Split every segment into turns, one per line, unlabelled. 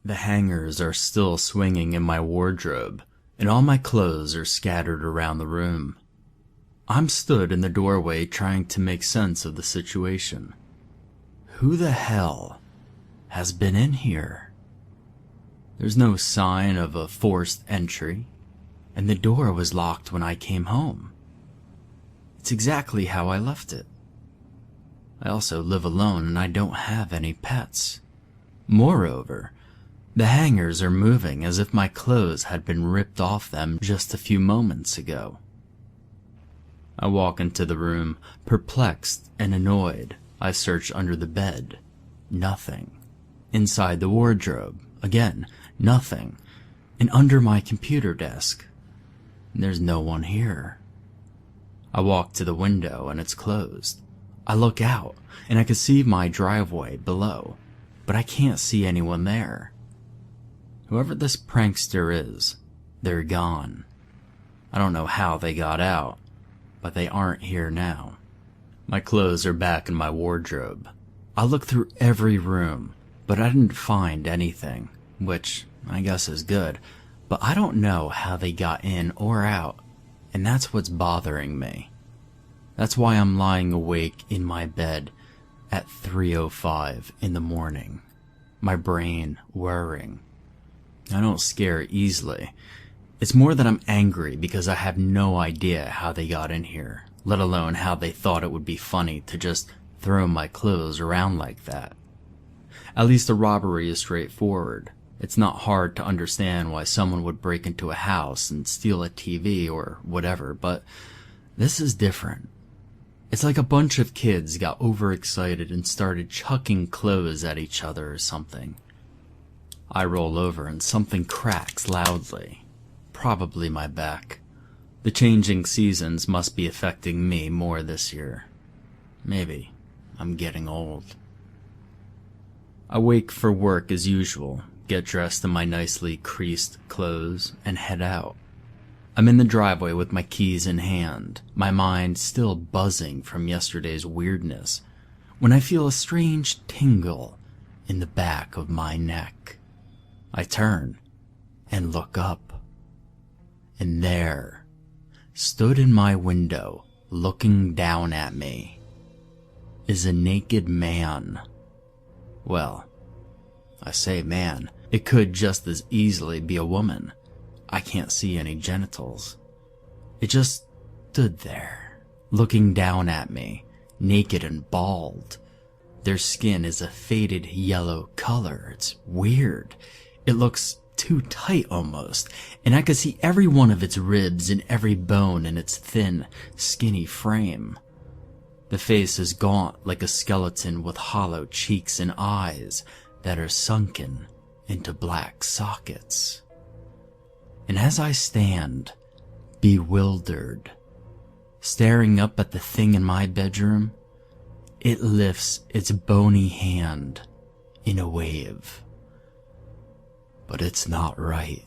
The hangers are still swinging in my wardrobe, and all my clothes are scattered around the room. I'm stood in the doorway trying to make sense of the situation. Who the hell has been in here? There's no sign of a forced entry, and the door was locked when I came home. It's exactly how I left it. I also live alone and I don't have any pets. Moreover, the hangers are moving as if my clothes had been ripped off them just a few moments ago. I walk into the room, perplexed and annoyed. I search under the bed. Nothing. Inside the wardrobe. Again, nothing. And under my computer desk. There's no one here. I walk to the window and it's closed. I look out and I can see my driveway below, but I can't see anyone there. Whoever this prankster is, they're gone. I don't know how they got out, but they aren't here now. My clothes are back in my wardrobe. I looked through every room, but I didn't find anything, which I guess is good, but I don't know how they got in or out, and that's what's bothering me. That's why I'm lying awake in my bed at 3:05 in the morning, my brain whirring. I don't scare easily. It's more that I'm angry because I have no idea how they got in here, let alone how they thought it would be funny to just throw my clothes around like that. At least a robbery is straightforward. It's not hard to understand why someone would break into a house and steal a TV or whatever, but this is different. It's like a bunch of kids got overexcited and started chucking clothes at each other or something. I roll over and something cracks loudly. Probably my back. The changing seasons must be affecting me more this year. Maybe I'm getting old. I wake for work as usual, get dressed in my nicely creased clothes, and head out. I'm in the driveway with my keys in hand, my mind still buzzing from yesterday's weirdness, when I feel a strange tingle in the back of my neck. I turn and look up, and there, stood in my window, looking down at me, is a naked man. Well, I say man, it could just as easily be a woman. I can't see any genitals. It just stood there, looking down at me, naked and bald. Their skin is a faded yellow color. It's weird. It looks too tight almost, and I could see every one of its ribs and every bone in its thin, skinny frame. The face is gaunt like a skeleton with hollow cheeks and eyes that are sunken into black sockets. And as I stand, bewildered, staring up at the thing in my bedroom, it lifts its bony hand in a wave. But it's not right.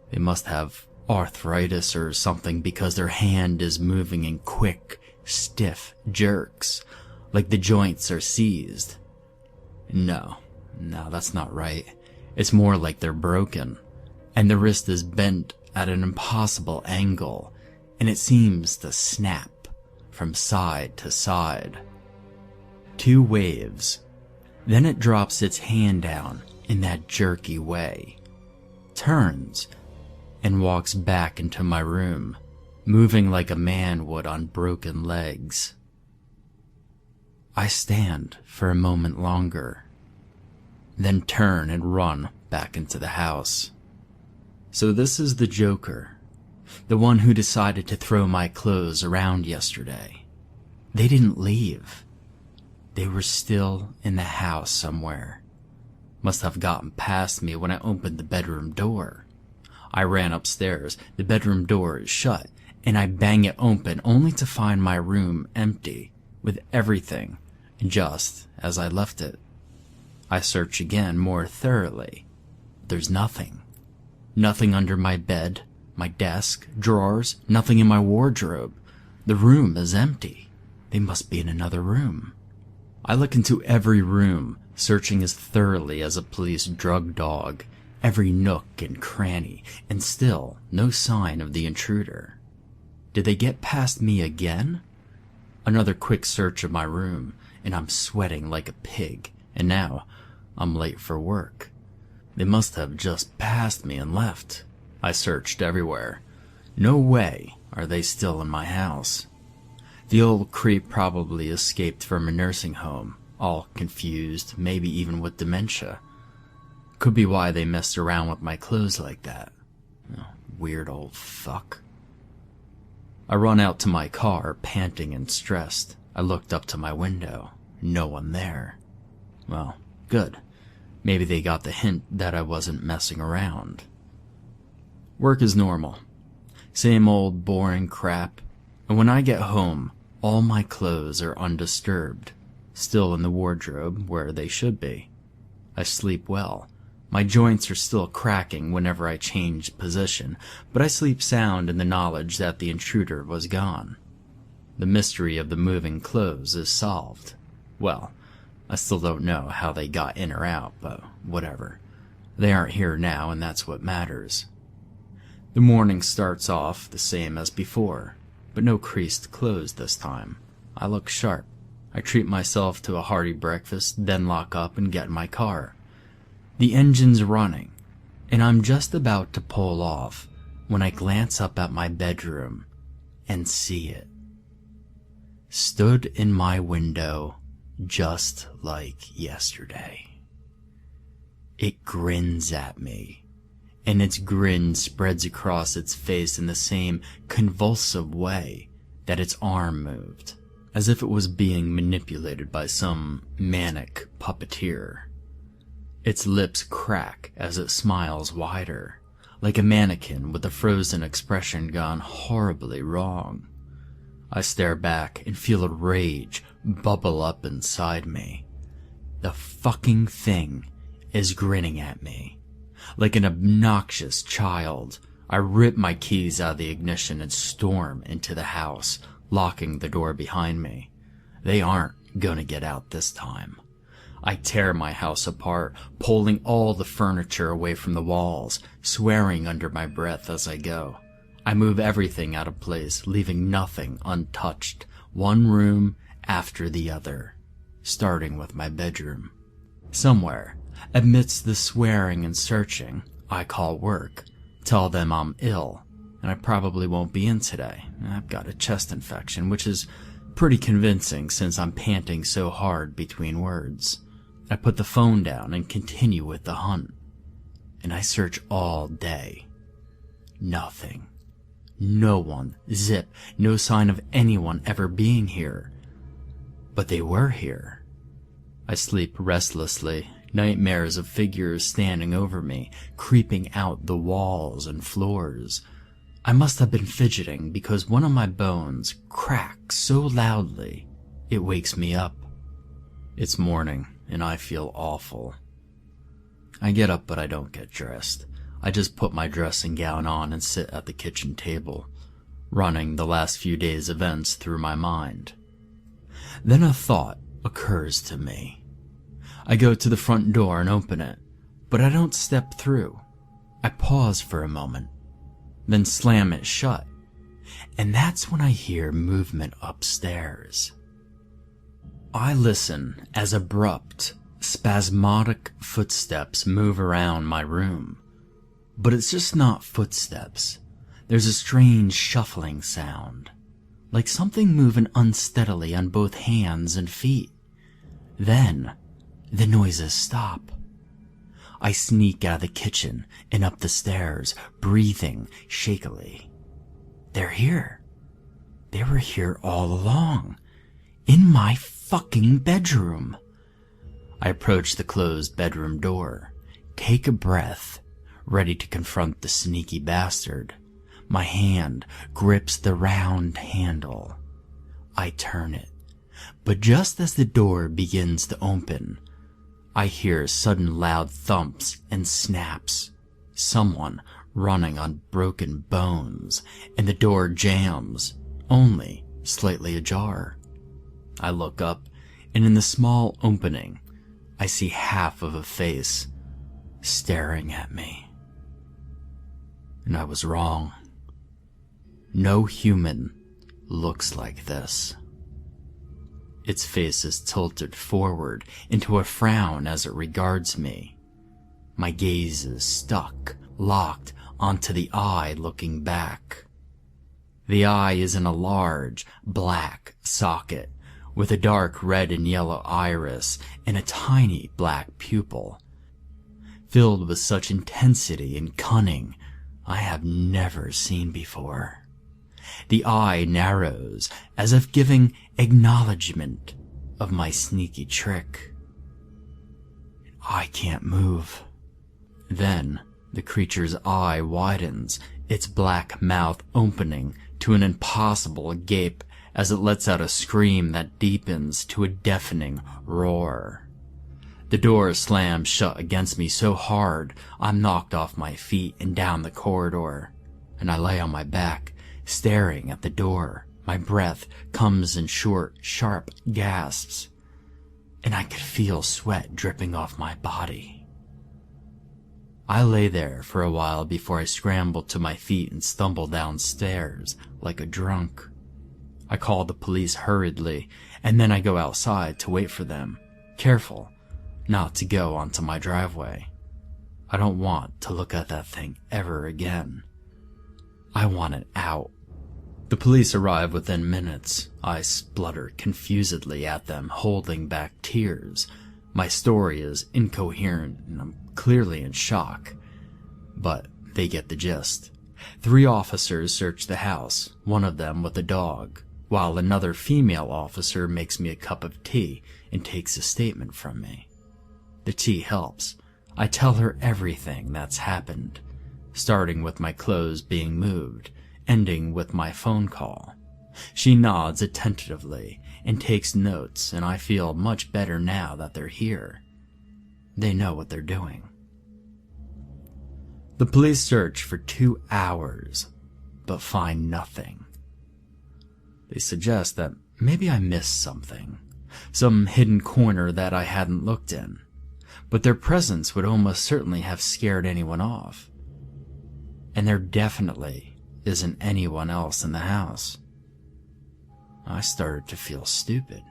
They must have arthritis or something because their hand is moving in quick, stiff jerks, like the joints are seized. No, that's not right. It's more like they're broken, and the wrist is bent at an impossible angle, and it seems to snap from side to side. 2 waves. Then it drops its hand down in that jerky way, turns, and walks back into my room, moving like a man would on broken legs. I stand for a moment longer, then turn and run back into the house. So this is the Joker, the one who decided to throw my clothes around yesterday. They didn't leave. They were still in the house somewhere. Must have gotten past me when I opened the bedroom door. I ran upstairs, the bedroom door is shut, and I bang it open only to find my room empty, with everything just as I left it. I search again more thoroughly. There's nothing. Nothing under my bed, my desk, drawers, nothing in my wardrobe. The room is empty. They must be in another room. I look into every room, searching as thoroughly as a police drug dog, every nook and cranny, and still no sign of the intruder. Did they get past me again? Another quick search of my room, and I'm sweating like a pig, and now I'm late for work. They must have just passed me and left. I searched everywhere. No way are they still in my house. The old creep probably escaped from a nursing home, all confused, maybe even with dementia. Could be why they messed around with my clothes like that. Oh, weird old fuck. I run out to my car, panting and stressed. I looked up to my window. No one there. Well, good. Maybe they got the hint that I wasn't messing around. Work is normal. Same old boring crap. And when I get home, all my clothes are undisturbed, still in the wardrobe where they should be. I sleep well. My joints are still cracking whenever I change position, but I sleep sound in the knowledge that the intruder was gone. The mystery of the moving clothes is solved. Well, I still don't know how they got in or out, but whatever. They aren't here now, and that's what matters. The morning starts off the same as before, but no creased clothes this time. I look sharp. I treat myself to a hearty breakfast, then lock up and get in my car. The engine's running, and I'm just about to pull off when I glance up at my bedroom and see it. Stood in my window just like yesterday. It grins at me, and its grin spreads across its face in the same convulsive way that its arm moved, as if it was being manipulated by some manic puppeteer. Its lips crack as it smiles wider, like a mannequin with a frozen expression gone horribly wrong. I stare back and feel a rage bubble up inside me. The fucking thing is grinning at me. Like an obnoxious child, I rip my keys out of the ignition and storm into the house, locking the door behind me. They aren't gonna get out this time. I tear my house apart, pulling all the furniture away from the walls, swearing under my breath as I go. I move everything out of place, leaving nothing untouched, one room after the other, starting with my bedroom. Somewhere, amidst the swearing and searching, I call work, tell them I'm ill, and I probably won't be in today. I've got a chest infection, which is pretty convincing since I'm panting so hard between words. I put the phone down and continue with the hunt, and I search all day. Nothing. No one. Zip. No sign of anyone ever being here. But they were here. I sleep restlessly, nightmares of figures standing over me, creeping out the walls and floors. I must have been fidgeting because one of my bones cracks so loudly it wakes me up. It's morning, and I feel awful. I get up, but I don't get dressed. I just put my dressing gown on and sit at the kitchen table, running the last few days' events through my mind. Then a thought occurs to me. I go to the front door and open it, but I don't step through. I pause for a moment, then slam it shut, and that's when I hear movement upstairs. I listen as abrupt, spasmodic footsteps move around my room. But it's just not footsteps. There's a strange shuffling sound, like something moving unsteadily on both hands and feet. Then, the noises stop. I sneak out of the kitchen and up the stairs, breathing shakily. They're here. They were here all along, in my fucking bedroom. I approach the closed bedroom door, take a breath, ready to confront the sneaky bastard. My hand grips the round handle. I turn it, but just as the door begins to open, I hear sudden loud thumps and snaps. Someone running on broken bones, and the door jams, only slightly ajar. I look up, and in the small opening, I see half of a face staring at me. And I was wrong. No human looks like this. Its face is tilted forward into a frown as it regards me. My gaze is stuck, locked onto the eye looking back. The eye is in a large, black socket with a dark red and yellow iris and a tiny black pupil, filled with such intensity and cunning I have never seen before. The eye narrows as if giving acknowledgement of my sneaky trick. I can't move. Then the creature's eye widens, its black mouth opening to an impossible gape as it lets out a scream that deepens to a deafening roar. The door slams shut against me so hard I'm knocked off my feet and down the corridor, and I lay on my back, staring at the door. My breath comes in short, sharp gasps, and I could feel sweat dripping off my body. I lay there for a while before I scrambled to my feet and stumbled downstairs like a drunk. I call the police hurriedly, and then I go outside to wait for them, careful not to go onto my driveway. I don't want to look at that thing ever again. I want it out. The police arrive within minutes. I splutter confusedly at them, holding back tears. My story is incoherent and I'm clearly in shock. But they get the gist. 3 officers search the house, one of them with a dog, while another female officer makes me a cup of tea and takes a statement from me. The tea helps. I tell her everything that's happened, starting with my clothes being moved, ending with my phone call. She nods attentively and takes notes, and I feel much better now that they're here. They know what they're doing. The police search for 2 hours, but find nothing. They suggest that maybe I missed something, some hidden corner that I hadn't looked in, but their presence would almost certainly have scared anyone off. And there definitely isn't anyone else in the house. I started to feel stupid,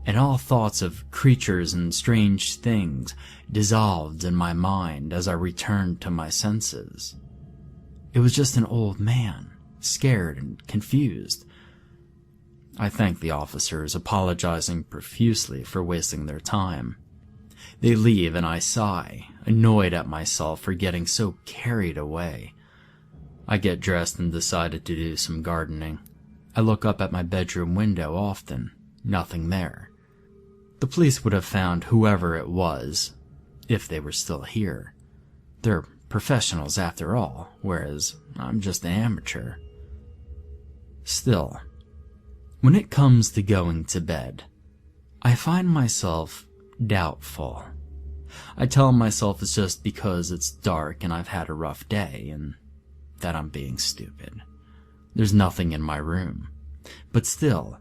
and all thoughts of creatures and strange things dissolved in my mind as I returned to my senses. It was just an old man, scared and confused. I thank the officers, apologizing profusely for wasting their time. They leave and I sigh, annoyed at myself for getting so carried away. I get dressed and decided to do some gardening. I look up at my bedroom window often, nothing there. The police would have found whoever it was, if they were still here. They're professionals after all, whereas I'm just an amateur. Still, when it comes to going to bed, I find myself doubtful. I tell myself it's just because it's dark and I've had a rough day and that I'm being stupid. There's nothing in my room, but still,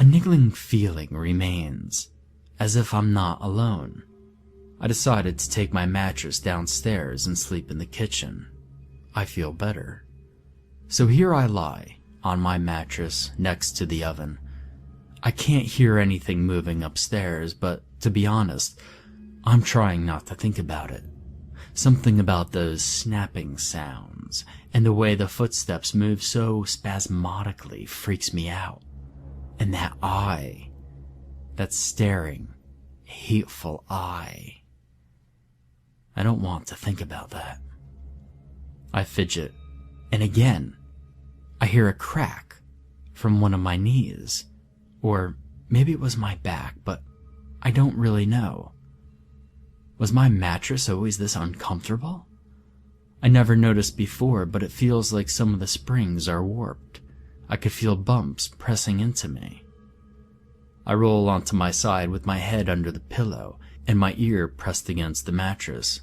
a niggling feeling remains, as if I'm not alone. I decided to take my mattress downstairs and sleep in the kitchen. I feel better. So here I lie, on my mattress next to the oven. I can't hear anything moving upstairs, but to be honest, I'm trying not to think about it. Something about those snapping sounds and the way the footsteps move so spasmodically freaks me out. And that eye, that staring, hateful eye. I don't want to think about that. I fidget, and again, I hear a crack from one of my knees. Or maybe it was my back, but I don't really know. Was my mattress always this uncomfortable? I never noticed before, but it feels like some of the springs are warped. I could feel bumps pressing into me. I roll onto my side with my head under the pillow and my ear pressed against the mattress.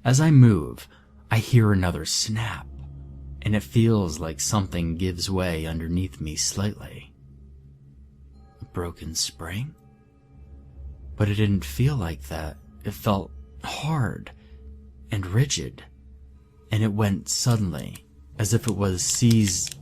As I move, I hear another snap, and it feels like something gives way underneath me slightly. A broken spring? But it didn't feel like that. It felt hard and rigid, and it went suddenly, as if it was seized